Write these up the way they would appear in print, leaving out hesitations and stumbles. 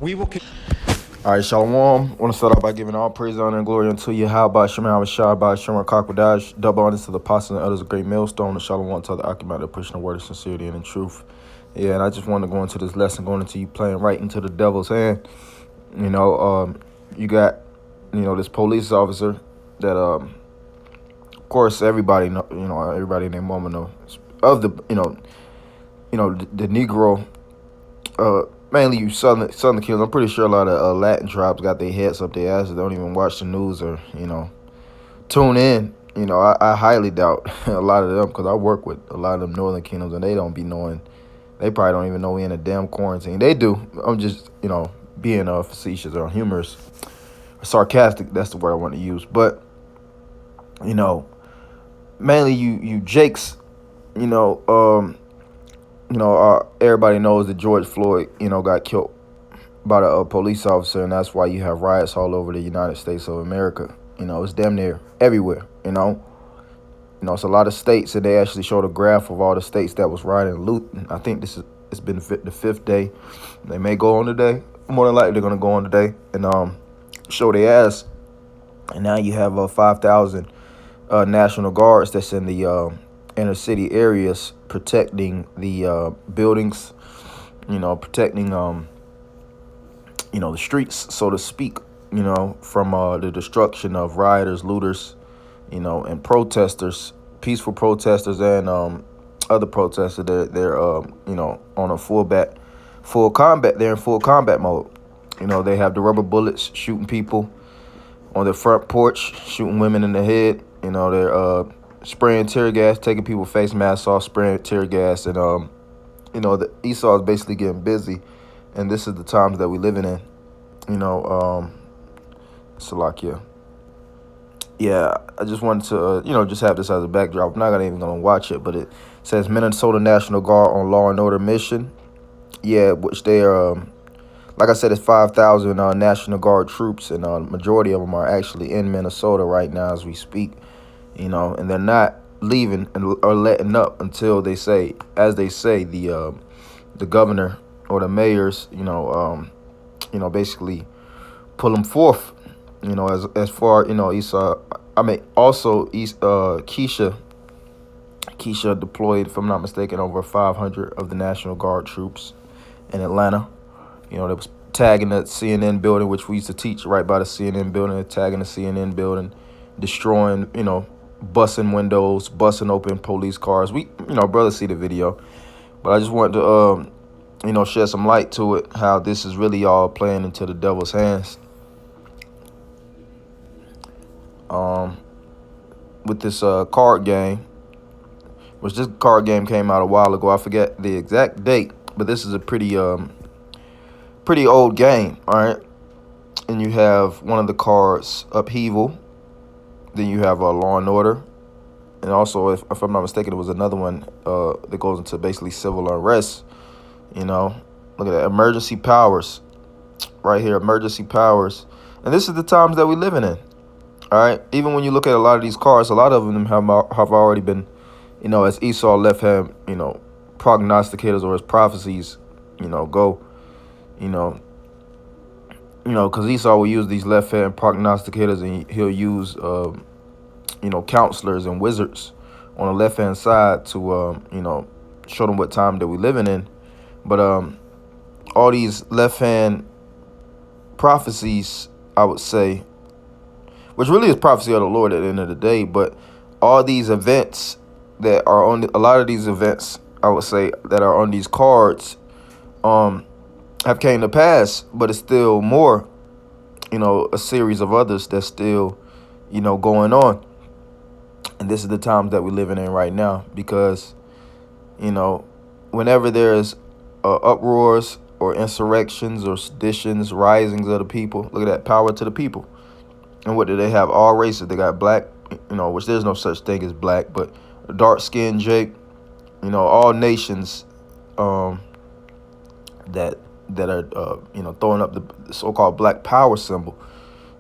All right, Shalom. I want to start off by giving all praise, honor, and glory unto you. How about Shema Shah, by Shema Kakwadash, double honors to the apostles and others, a great millstone, and Shalom to the occupant of pushing the word of sincerity and in truth. Yeah, and I just want to go into this lesson, going into you playing right into the devil's hand. You got, this police officer that, of course, everybody know, everybody in their moment know of the, the Negro. Mainly you Southern kids. I'm pretty sure a lot of Latin tribes got their heads up their asses. They don't even watch the news or tune in. I highly doubt a lot of them because I work with a lot of them Northern Kingdoms and they don't be knowing. They probably don't even know we in a damn quarantine. They do. I'm just being facetious or humorous, or sarcastic. That's the word I want to use. But mainly you Jakes. You know. Everybody knows that George Floyd, got killed by a police officer, and that's why you have riots all over the United States of America. It's damn near everywhere. It's a lot of states, and they actually showed a graph of all the states that was rioting and looting. I think it's been the fifth day. They may go on today. More than likely, they're gonna go on today and show their ass. And now you have 5,000 National Guards that's in the inner city areas protecting the buildings, protecting the streets, so to speak, from the destruction of rioters, looters, and protesters, peaceful protesters, and other protesters. They're on a full combat. They're in full combat mode. They have the rubber bullets shooting people on their front porch, shooting women in the head. They're spraying tear gas, taking people face masks off, spraying tear gas, and the Esau is basically getting busy, and this is the times that we're living in. Salakia. Yeah, I just wanted to, just have this as a backdrop. I'm not even gonna watch it, but it says Minnesota National Guard on law and order mission. Yeah, which they are, like I said, it's 5,000 National Guard troops, and majority of them are actually in Minnesota right now as we speak. And they're not leaving or letting up until they say, the governor or the mayors, basically pull them forth. As far Esau. I mean, also Keisha deployed, if I'm not mistaken, over 500 of the National Guard troops in Atlanta. They was tagging the CNN building, which we used to teach right by the CNN building, tagging the CNN building, destroying, busting windows, busting open police cars. We, brothers see the video, but I just wanted to, shed some light to it, how this is really all playing into the devil's hands. With this card game, which this card game came out a while ago. I forget the exact date, but this is a pretty old game, all right? And you have one of the cards, Upheaval. Then you have Law and Order. And also, if I'm not mistaken, it was another one that goes into basically civil unrest. Look at that. Emergency powers. Right here, emergency powers. And this is the times that we're living in. All right? Even when you look at a lot of these cards, a lot of them have already been, as Esau left him, prognosticators or his prophecies, go, because Esau will use these left-hand prognosticators, and he'll use, counselors and wizards on the left-hand side to, show them what time that we're living in. But all these left-hand prophecies, I would say, which really is prophecy of the Lord at the end of the day, but all these events that are on, a lot of these events, I would say, that are on these cards, have came to pass, but it's still more, a series of others that's still, going on. And this is the times that we're living in right now, because, whenever there's uproars or insurrections or seditions, risings of the people, look at that, power to the people. And what do they have? All races. They got black, which there's no such thing as black, but dark-skinned Jake, all nations that are throwing up the so-called black power symbol,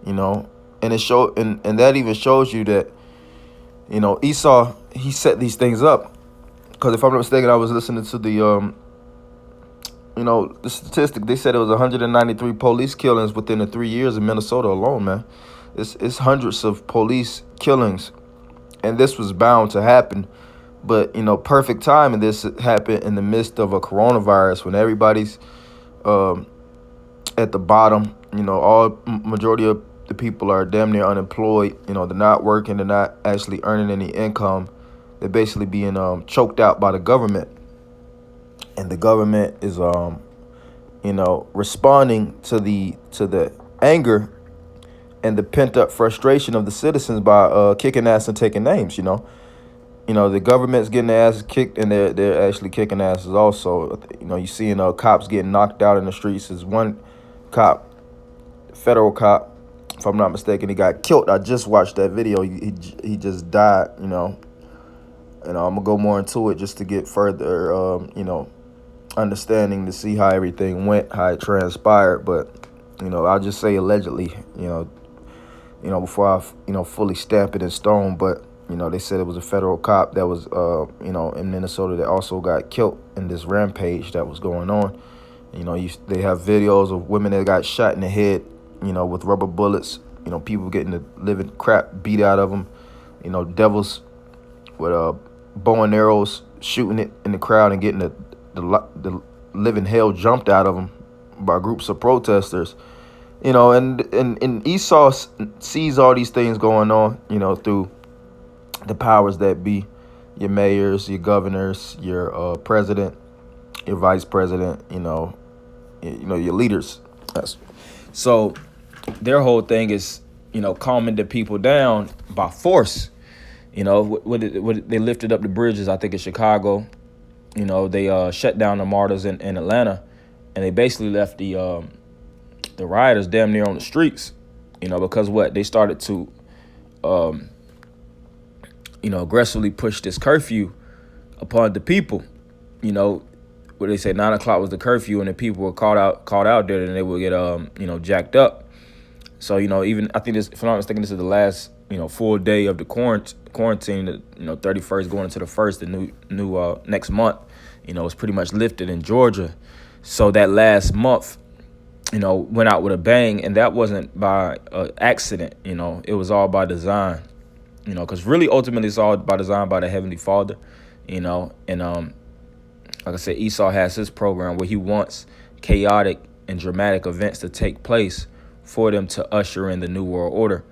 and it and that even shows you that Esau, he set these things up, because if I'm not mistaken, I was listening to the the statistic, they said it was 193 police killings within the 3 years in Minnesota alone, man. It's hundreds of police killings, and this was bound to happen. But perfect timing. This happened in the midst of a coronavirus when everybody's um, at the bottom. All majority of the people are damn near unemployed. They're not working. They're not actually earning any income. They're basically being choked out by the government, and the government is responding to the anger and the pent up frustration of the citizens by kicking ass and taking names. The government's getting their asses kicked, and they're actually kicking asses also. You seeing cops getting knocked out in the streets. There's one cop, federal cop, if I'm not mistaken, he got killed. I just watched that video. He just died. I'm gonna go more into it just to get further understanding, to see how everything went, how it transpired. But I'll just say allegedly. Before I fully stamp it in stone. But they said it was a federal cop that was in Minnesota that also got killed in this rampage that was going on. They have videos of women that got shot in the head, with rubber bullets. People getting the living crap beat out of them. Devils with bow and arrows shooting it in the crowd and getting the living hell jumped out of them by groups of protesters. And Esau sees all these things going on, through the powers that be, your mayors, your governors, your president, your vice president, your leaders. So their whole thing is, calming the people down by force. They lifted up the bridges, I think in Chicago. They shut down the martyrs in Atlanta, and they basically left the rioters damn near on the streets, because they started to, aggressively push this curfew upon the people. Where they said 9 o'clock was the curfew, and the people were caught out there, and they would get, jacked up. So, even I think this, if I'm not mistaken, this is the last, full day of the quarantine. 31st going into the 1st, the new next month, it's pretty much lifted in Georgia. So that last month, went out with a bang, and that wasn't by accident. It was all by design. Because really, ultimately, it's all by design by the Heavenly Father. And like I said, Esau has his program where he wants chaotic and dramatic events to take place for them to usher in the New World Order.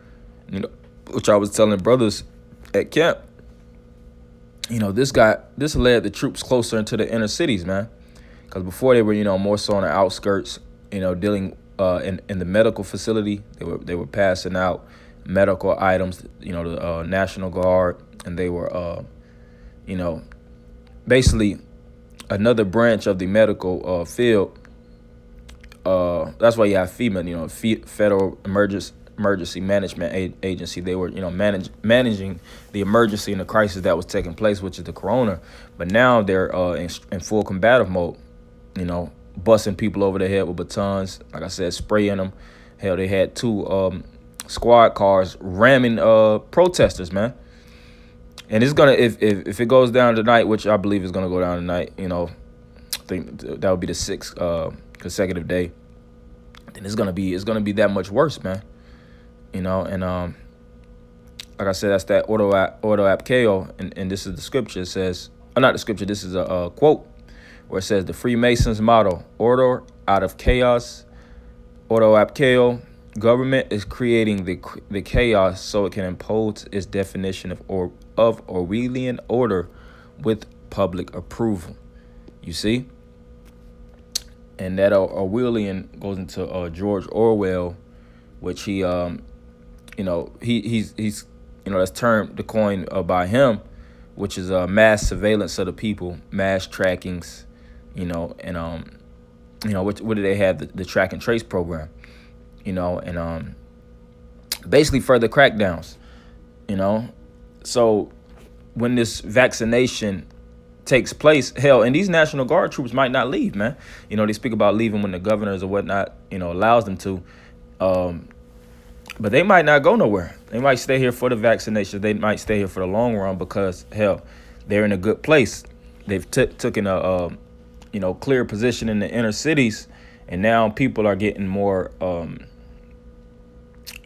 Which I was telling brothers at camp. This led the troops closer into the inner cities, man. Because before they were, more so on the outskirts, dealing in the medical facility. They were passing out medical items, the National Guard, and they were, basically another branch of the medical field. That's why you have FEMA, Federal Emergency Management Agency. They were, managing the emergency and the crisis that was taking place, which is the corona. But now they're in full combative mode, busting people over the head with batons, like I said, spraying them. Hell, they had 2 squad cars ramming protesters, man. And it's gonna, if it goes down tonight, which I believe is gonna go down tonight, I think that would be the 6th consecutive day. Then it's gonna be that much worse, man. And like I said, that's that auto app KO, and this is the scripture. It says, not the scripture. This is a quote where it says, the Freemasons motto: order out of chaos. Auto app KO. Government is creating the chaos so it can impose its definition of Orwellian order with public approval. You see? And that Orwellian goes into George Orwell, which he he's that's termed, the coin by him, which is mass surveillance of the people, mass trackings, what do they have? The track and trace program. And basically further crackdowns, So when this vaccination takes place, hell, and these National Guard troops might not leave, man. They speak about leaving when the governors or whatnot, allows them to. But they might not go nowhere. They might stay here for the vaccination. They might stay here for the long run because, hell, they're in a good place. They've taken a clear position in the inner cities, and now people are getting more,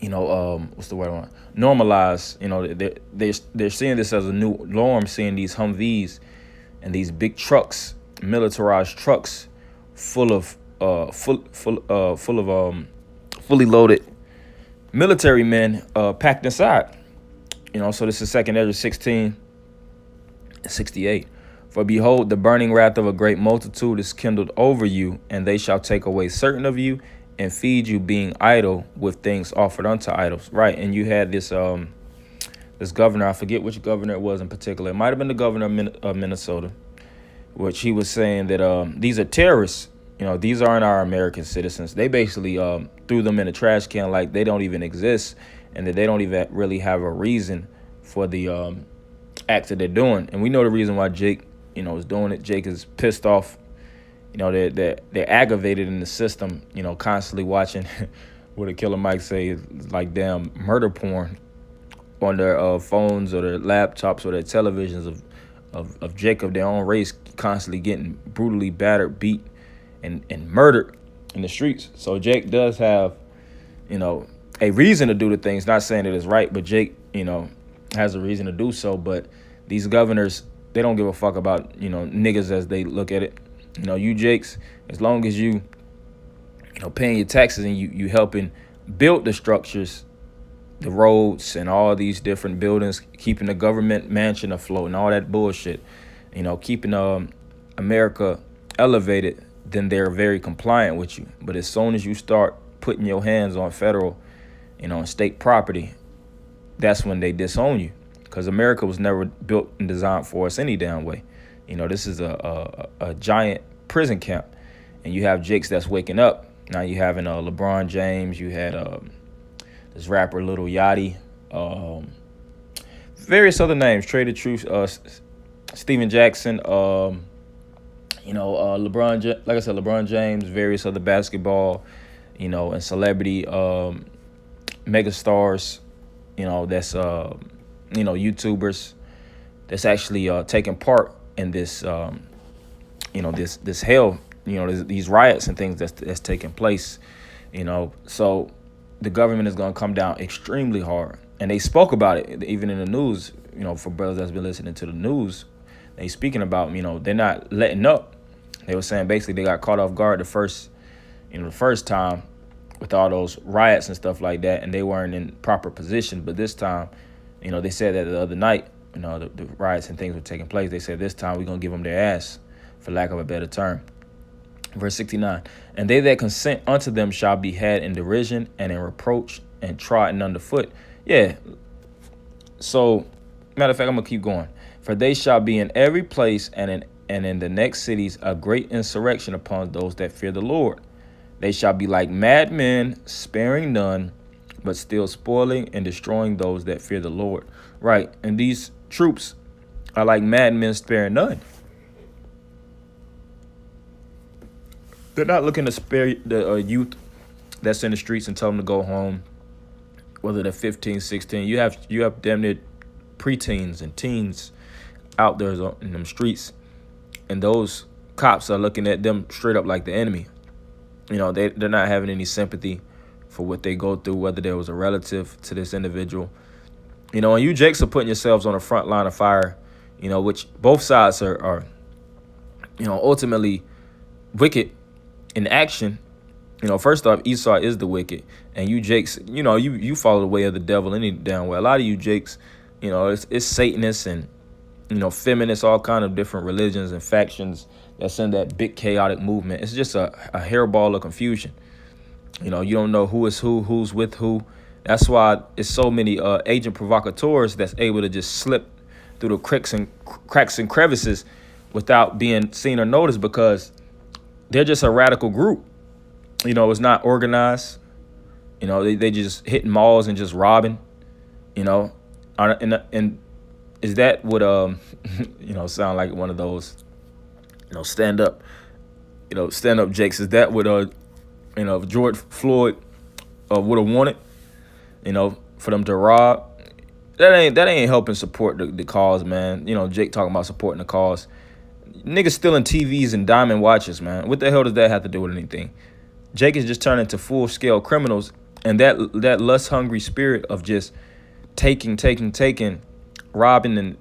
what's the word I want? Normalized. They're seeing this as a new norm, seeing these Humvees and these big trucks, militarized trucks, full of fully loaded military men packed inside. So this is 2 Ezra 16:68. For behold, the burning wrath of a great multitude is kindled over you, and they shall take away certain of you and feed you, being idle with things offered unto idols. Right, and you had this governor, I forget which governor it was in particular. It might have been the governor of Minnesota, which he was saying that these are terrorists. These aren't our American citizens. They basically threw them in a trash can like they don't even exist, and that they don't even really have a reason for the act that they're doing. And we know the reason why Jake, is doing it. Jake is pissed off. They're aggravated in the system. Constantly watching what a Killer Mike say is like damn murder porn on their phones or their laptops or their televisions of Jake of their own race constantly getting brutally battered, beat, and murdered in the streets. So Jake does have, a reason to do the things. Not saying that it's right, but Jake, has a reason to do so. But these governors, they don't give a fuck about, niggas as they look at it. You Jakes, as long as you, paying your taxes and you helping build the structures, the roads and all these different buildings, keeping the government mansion afloat and all that bullshit, keeping America elevated, then they're very compliant with you. But as soon as you start putting your hands on federal, and state property, that's when they disown you. Because America was never built and designed for us any damn way. This is a giant prison camp, and you have Jakes that's waking up. Now you having LeBron James, you had this rapper Lil Yachty, various other names, Trader Truth, Steven Jackson, LeBron, like I said, LeBron James, various other basketball, and celebrity megastars, that's YouTubers that's actually taking part in this, this hell, these riots and things that's taking place, so the government is going to come down extremely hard. And they spoke about it even in the news, for brothers that's been listening to the news, they speaking about, they're not letting up. They were saying basically they got caught off guard the first time with all those riots and stuff like that, and they weren't in proper position. But this time, they said that the other night, the riots and things were taking place. They said this time we're going to give them their ass, for lack of a better term. Verse 69, and they that consent unto them shall be had in derision and in reproach and trodden underfoot. Yeah. So, matter of fact, I'm going to keep going. For they shall be in every place and in the next cities a great insurrection upon those that fear the Lord. They shall be like madmen, sparing none, but still spoiling and destroying those that fear the Lord. Right. And these troops are like madmen, sparing none. They're not looking to spare the youth that's in the streets and tell them to go home, whether they're 15, 16. You have damn near preteens and teens out there in them streets, and those cops are looking at them straight up like the enemy. They're not having any sympathy for what they go through, whether there was a relative to this individual. And you Jakes are putting yourselves on the front line of fire, which both sides are ultimately wicked in action. First off, Esau is the wicked, and you Jakes, you follow the way of the devil any damn way. A lot of you Jakes, it's Satanists and feminists, all kind of different religions and factions that's in that big chaotic movement. It's just a hairball of confusion. You don't know who is who's with who. That's why it's so many agent provocateurs that's able to just slip through the cracks and crevices without being seen or noticed, because they're just a radical group. It's not organized. They just hitting malls and just robbing. And is that what sound like one of those stand up Jakes? Is that what George Floyd would have wanted? For them to rob? That ain't helping support the cause, man. Jake talking about supporting the cause. Niggas stealing TVs and diamond watches, man. What the hell does that have to do with anything? Jake is just turning into full scale criminals, and that lust hungry spirit of just taking, robbing and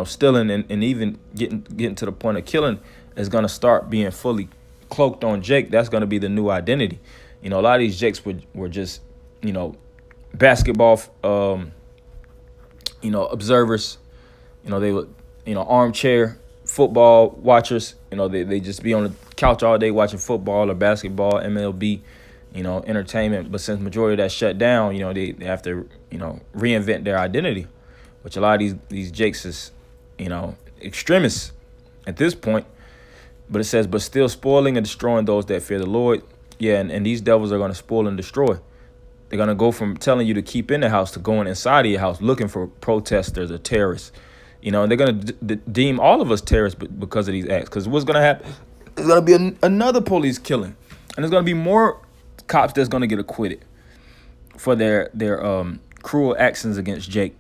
stealing and even getting to the point of killing is gonna start being fully cloaked on Jake. That's gonna be the new identity. A lot of these Jakes were just basketball observers. They were armchair football watchers. They just be on the couch all day watching football or basketball, MLB, entertainment. But since majority of that shut down, they have to reinvent their identity, which a lot of these Jakes is extremists at this point. But it says, but still spoiling and destroying those that fear the Lord. Yeah, and these devils are going to spoil and destroy. They're going to go from telling you to keep in the house to going inside of your house looking for protesters or terrorists. And they're going to deem all of us terrorists because of these acts. Because what's going to happen? There's going to be another police killing. And there's going to be more cops that's going to get acquitted for their cruel actions against Jake.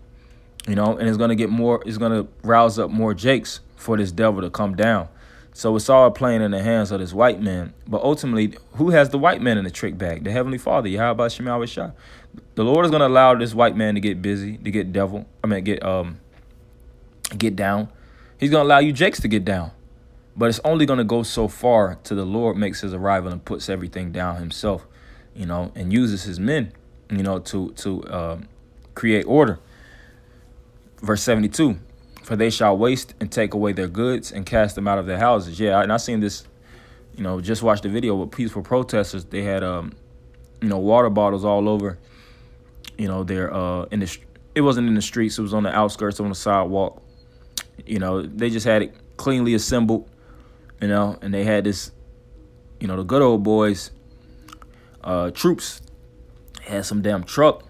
And it's going to rouse up more Jakes for this devil to come down. So it's all playing in the hands of this white man. But ultimately, who has the white man in the trick bag? The Heavenly Father, Yahweh Shema Shah. The Lord is going to allow this white man to get busy, to get get down. He's going to allow you Jakes to get down. But it's only going to go so far till the Lord makes his arrival and puts everything down himself, and uses his men, to create order. Verse 72. For they shall waste and take away their goods and cast them out of their houses. Yeah, and I seen this, just watched the video with peaceful protesters. They had, water bottles all over, their, it wasn't in the streets. It was on the outskirts, on the sidewalk. They just had it cleanly assembled, and they had this, the good old boys, troops had some damn truck,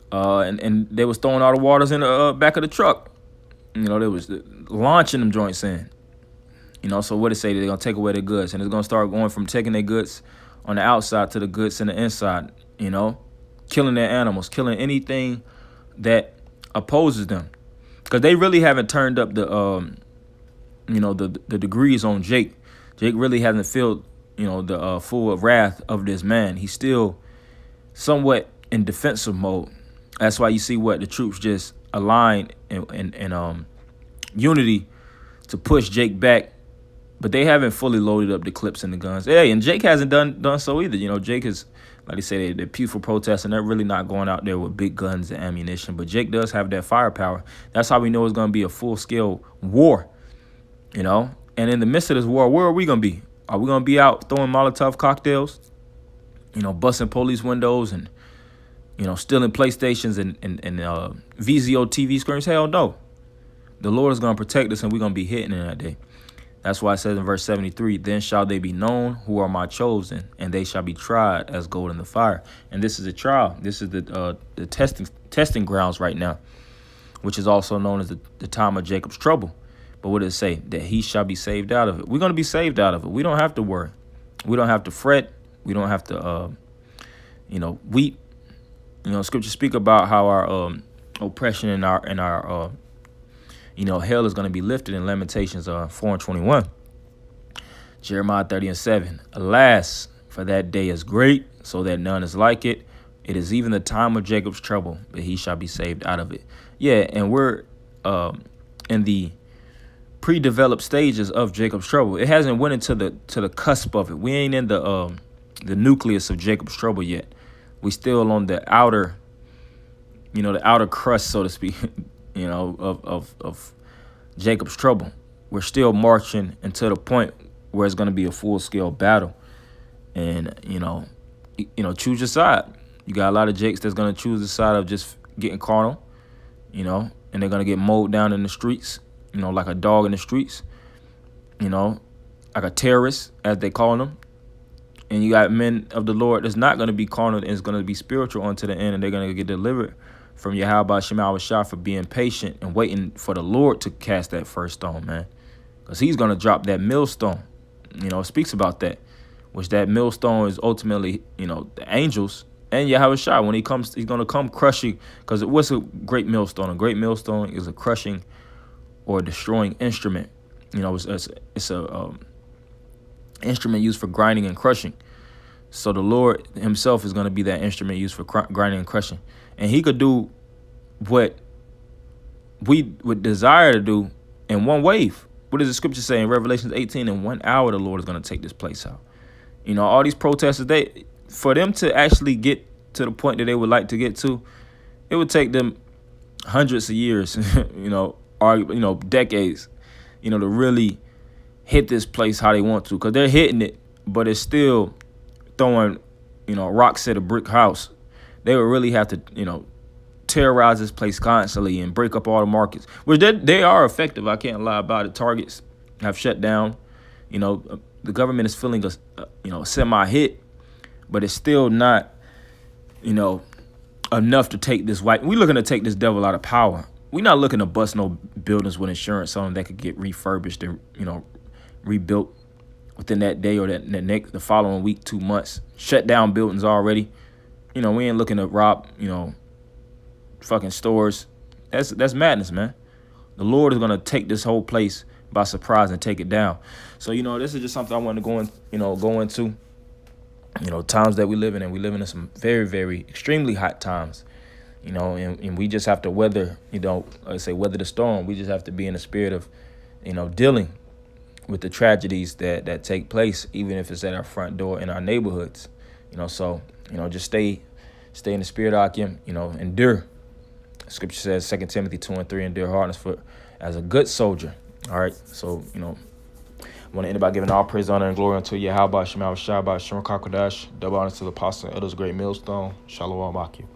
and they was throwing all the waters in the back of the truck. They was launching them joints in. So what it say? They're going to take away their goods. And it's going to start going from taking their goods on the outside to the goods in the inside, killing their animals, killing anything that opposes them. Because they really haven't turned up the degrees on Jake. Jake really hasn't filled, the full wrath of this man. He's still somewhat in defensive mode. That's why you see the troops just aligned in unity to push Jake back, but they haven't fully loaded up the clips and the guns. Hey, and Jake hasn't done so either. Jake is, like they say, they're peaceful protests, and they're really not going out there with big guns and ammunition. But Jake does have that firepower. That's how we know it's going to be a full-scale war, And in the midst of this war, where are we going to be? Are we going to be out throwing Molotov cocktails, busting police windows and stealing PlayStations and VZO TV screens? Hell no. The Lord is going to protect us, and we're going to be hitting in that day. That's why it says in verse 73, then shall they be known who are my chosen, and they shall be tried as gold in the fire. And this is a trial. This is the testing grounds right now, which is also known as the time of Jacob's trouble. But what does it say? That he shall be saved out of it. We're going to be saved out of it. We don't have to worry. We don't have to fret. We don't have to, weep. Scripture speak about how our oppression and our hell is going to be lifted in Lamentations 4:21. Jeremiah 30:7. Alas, for that day is great, so that none is like it. It is even the time of Jacob's trouble, but he shall be saved out of it. Yeah, and we're in the pre-developed stages of Jacob's trouble. It hasn't went into the cusp of it. We ain't in the nucleus of Jacob's trouble yet. We still on the outer, the outer crust, so to speak, of Jacob's trouble. We're still marching until the point where it's going to be a full-scale battle. And, choose your side. You got a lot of Jakes that's going to choose the side of just getting carnal, and they're going to get mowed down in the streets, like a dog in the streets, like a terrorist, as they call them. And you got men of the Lord that's not going to be carnal and is going to be spiritual unto the end, and they're going to get delivered from Yahweh Shema Shah for being patient and waiting for the Lord to cast that first stone, man. Because he's going to drop that millstone. It speaks about that, which that millstone is ultimately, the angels and Yahweh Shah. When he comes, he's going to come crushing. Because what's a great millstone? A great millstone is a crushing or a destroying instrument. It's a instrument used for grinding and crushing. So the Lord himself is going to be that instrument used for grinding and crushing. And he could do what we would desire to do in one wave. What does the scripture say in Revelation 18? In 1 hour, the Lord is going to take this place out. All these protesters, for them to actually get to the point that they would like to get to, it would take them hundreds of years, or decades, to really hit this place how they want to, because they're hitting it, but it's still throwing, rocks at a brick house. They would really have to, terrorize this place constantly and break up all the markets, which they are effective. I can't lie about it. Targets have shut down. The government is feeling a semi-hit, but it's still not, enough to take this white. We're looking to take this devil out of power. We're not looking to bust no buildings with insurance on them that could get refurbished and, rebuilt within that day or the following week, 2 months. Shut down buildings already. We ain't looking to rob, fucking stores. That's madness, man. The Lord is gonna take this whole place by surprise and take it down. So, this is just something I wanted to go into. Times that we live in, and we live in some very, very extremely hot times. And we just have to weather, weather the storm. We just have to be in the spirit of, dealing with the tragedies that take place, even if it's at our front door in our neighborhoods. Just stay in the spirit, Akim, endure. Scripture says, 2 Timothy 2:3, endure hardness as a good soldier. All right. So, I want to end by giving all praise, honor, and glory unto Yahweh, Shema, Shabbat, Shem, Kakodash, double honor to the apostle, elders, great millstone, Shalom, Akim.